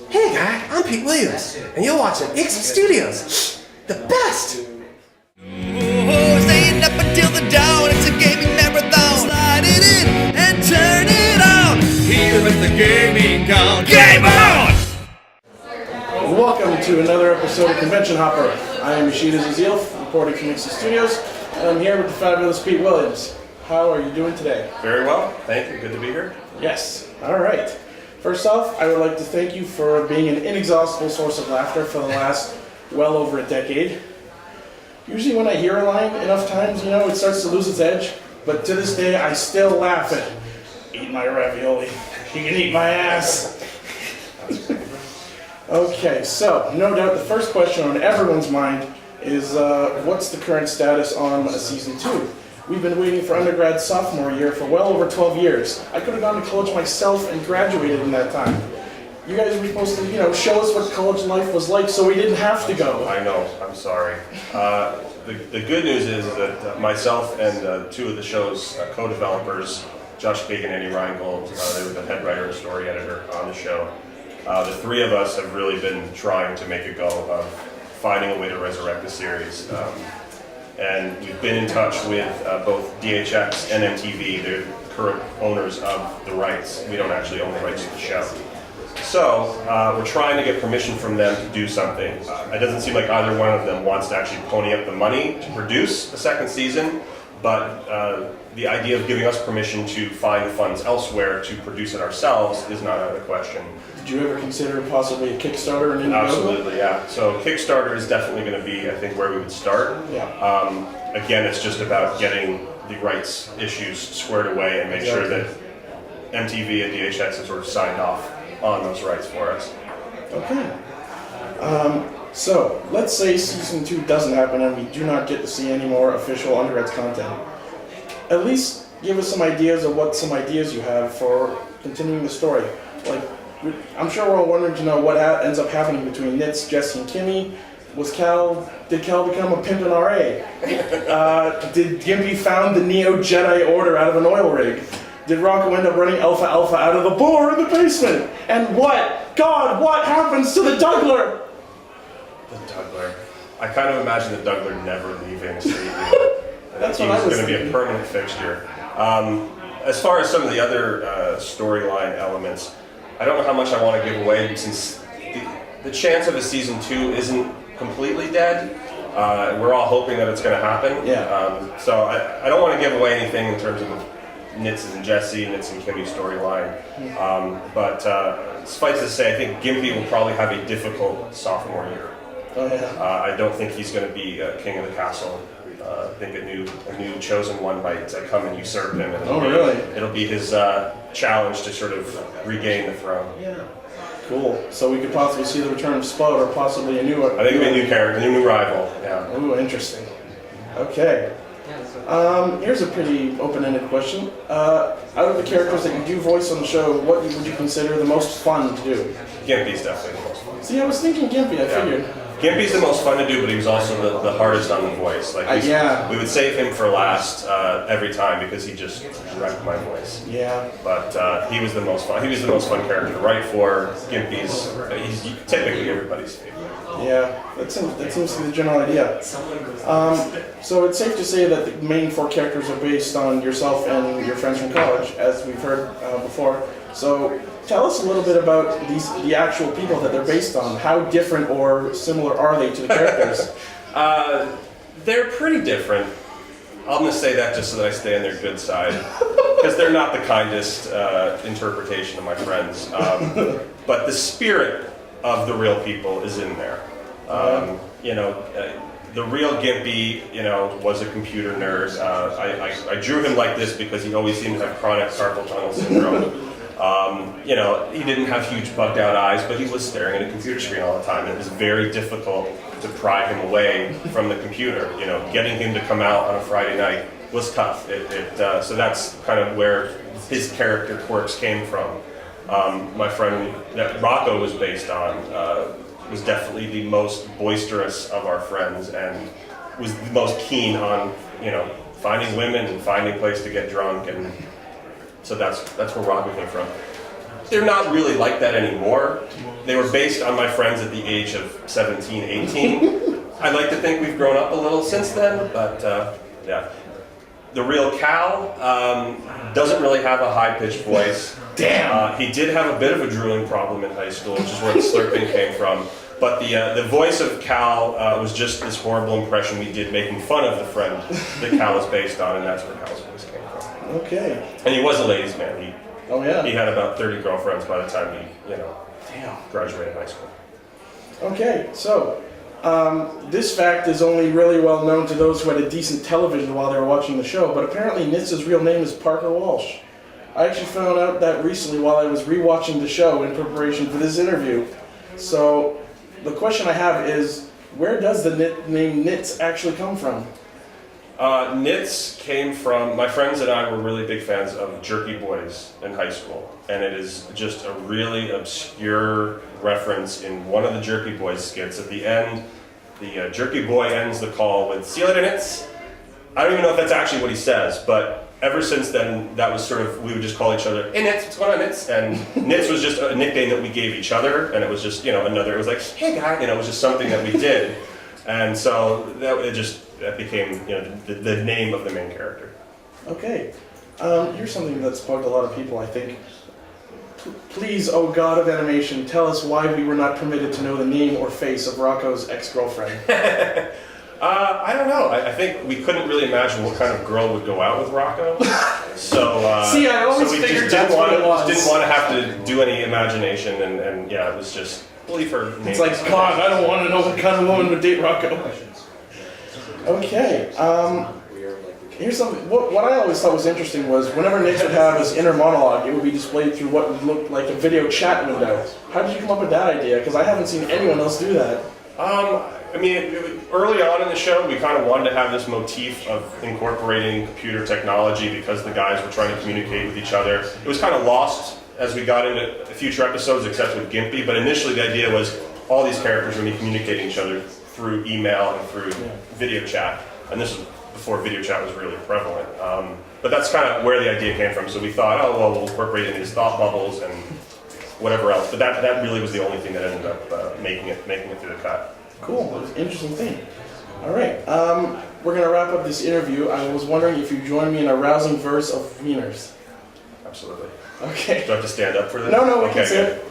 Hey guy, I'm Pete Williams, and you're watching X Studios, the best! Staying up until the dawn, it's a gaming marathon. Slide it in and turn it on. Here at the gaming con. Game on! Welcome to another episode of Convention Hopper. I am Yoshida Zazil, reporting from X Studios, and I'm here with the fabulous Pete Williams. How are you doing today? Very well, thank you. Good to be here. Yes. All right. First off, I would like to thank you for being an inexhaustible source of laughter for the last well over a decade. Usually when I hear a line enough times, it starts to lose its edge. But to this day, I still laugh at, eat my ravioli, you can eat my ass. Okay, so no doubt the first question on everyone's mind is what's the current status on Season 2? We've been waiting for undergrad sophomore year for well over 12 years. I could have gone to college myself and graduated in that time. You guys were supposed to, show us what college life was like so we didn't have to go. I know, I'm sorry. The good news is that myself and two of the show's co-developers, Josh Big and Andy Reingold, they were the head writer and story editor on the show. The three of us have really been trying to make a go of finding a way to resurrect the series. And we've been in touch with both DHX and MTV, they're the current owners of the rights. We don't actually own the rights to the show. So we're trying to get permission from them to do something. It doesn't seem like either one of them wants to actually pony up the money to produce a second season, but the idea of giving us permission to find the funds elsewhere to produce it ourselves is not out of the question. Did you ever consider possibly a Kickstarter or an Indiegogo? Absolutely, yeah. So Kickstarter is definitely going to be, I think, where we would start. Yeah. Again, it's just about getting the rights issues squared away and make sure that MTV and DHX have sort of signed off on those rights for us. Okay. So let's say Season 2 doesn't happen and we do not get to see any more official undergrads content. At least give us some ideas of what some ideas you have for continuing the story. Like, I'm sure we're all wondering to know what ends up happening between Nitz, Jesse, and Kimmy. Did Cal become a pimp in RA? Did Gimpy found the Neo Jedi Order out of an oil rig? Did Rocco end up running Alpha Alpha out of the bore in the basement? And what happens to the Dougler? The Dougler. I kind of imagine the Dougler never leaving That's what I was going to be a permanent fixture. As far as some of the other storyline elements, I don't know how much I want to give away since the chance of a Season 2 isn't completely dead. We're all hoping that it's going to happen. Yeah. So I don't want to give away anything in terms of Nitz and Jesse, Nitz and Kimmy storyline. But suffice to say, I think Gimpy will probably have a difficult sophomore year. Oh, yeah. I don't think he's going to be king of the castle. I think a new chosen one might come and usurp him. And it'll be his challenge to sort of regain the throne. Yeah. Cool. So we could possibly see the return of Spud or possibly a new... I think it'll be a new character, a new rival. Yeah. Ooh, interesting. Okay. Here's a pretty open-ended question. Out of the characters that you do voice on the show, what would you consider the most fun to do? Gimpy's definitely the most fun. See, I was thinking Gimpy, I figured. Gimpy's the most fun to do, but he was also the hardest on the voice. We would save him for last every time because he just wrecked my voice. Yeah. But he was the most fun. He was the most fun character to write for. He's typically everybody's favorite. Yeah, that seems to be the general idea. So it's safe to say that the main four characters are based on yourself and your friends from college, as we've heard before. So tell us a little bit about the actual people that they're based on. How different or similar are they to the characters? They're pretty different. I'm going to say that just so that I stay on their good side, because they're not the kindest interpretation of my friends. But the spirit of the real people is in there. The real Gimpy, was a computer nerd. I drew him like this because he always seemed to have chronic carpal tunnel syndrome. He didn't have huge bugged out eyes, but he was staring at a computer screen all the time, and it was very difficult to pry him away from the computer. Getting him to come out on a Friday night was tough. So that's kind of where his character quirks came from. My friend that Rocco was based on was definitely the most boisterous of our friends and was the most keen on, finding women and finding a place to get drunk, and so that's where Rocco came from. they're not really like that anymore. They were based on my friends at the age of 17, 18. I'd like to think we've grown up a little since then, but yeah. The real Cal doesn't really have a high-pitched voice. Damn! He did have a bit of a drooling problem in high school, which is where the slurping came from. But the voice of Cal was just this horrible impression we did making fun of the friend that Cal is based on, and that's where Cal's voice came from. Okay. And he was a ladies' man. Oh yeah? He had about 30 girlfriends by the time he, Damn. graduated high school. Okay, so this fact is only really well known to those who had a decent television while they were watching the show, but apparently Nitz's real name is Parker Walsh. I actually found out that recently while I was rewatching the show in preparation for this interview. So the question I have is, where does the name Nitz actually come from? Nitz came from, my friends and I were really big fans of Jerky Boys in high school, and it is just a really obscure reference in one of the Jerky Boys skits. At the end, the Jerky Boy ends the call with, "See you later, Nitz." I don't even know if that's actually what he says, but ever since then, that was sort of, we would just call each other, "Hey Nitz, what's going on, Nitz?" And Nitz was just a nickname that we gave each other, and it was just, it was like, "Hey guy," it was just something that we did. And so that became, the name of the main character. Okay. Here's something that's bugged a lot of people, I think. Please, oh God of animation, tell us why we were not permitted to know the name or face of Rocco's ex-girlfriend. I don't know. I think we couldn't really imagine what kind of girl would go out with Rocco. So, See, I always we figured just that's what it was. didn't want to have to do any imagination, and yeah, it was just believe her name. It's like, God, I don't want to know what kind of woman would date Rocco. Okay, here's something, what I always thought was interesting was whenever Nick would have his inner monologue, it would be displayed through what would look like a video chat window. How did you come up with that idea? Because I haven't seen anyone else do that. Early on in the show, we kind of wanted to have this motif of incorporating computer technology because the guys were trying to communicate with each other. It was kind of lost as we got into future episodes, except with Gimpy, but initially the idea was all these characters would be communicating each other through email and through video chat, and this was before video chat was really prevalent. But that's kind of where the idea came from, so we thought, oh, well, we'll incorporate it in these thought bubbles and whatever else, but that really was the only thing that ended up making it through the cut. Cool, interesting thing. All right, we're going to wrap up this interview. I was wondering if you join me in a rousing verse of wieners. Absolutely. Okay. Do I have to stand up for this? No, we can Okay, sit.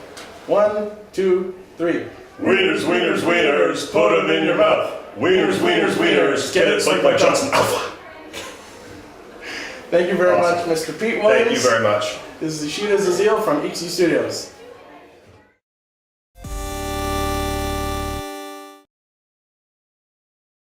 1, 2, 3. Wieners, wieners, wieners, put them in your mouth. Wieners, wieners, wieners, get it like Johnson Alpha. Thank you very much, Mr. Pete Williams. Thank you very much. This is Ishida Zazil from XE Studios.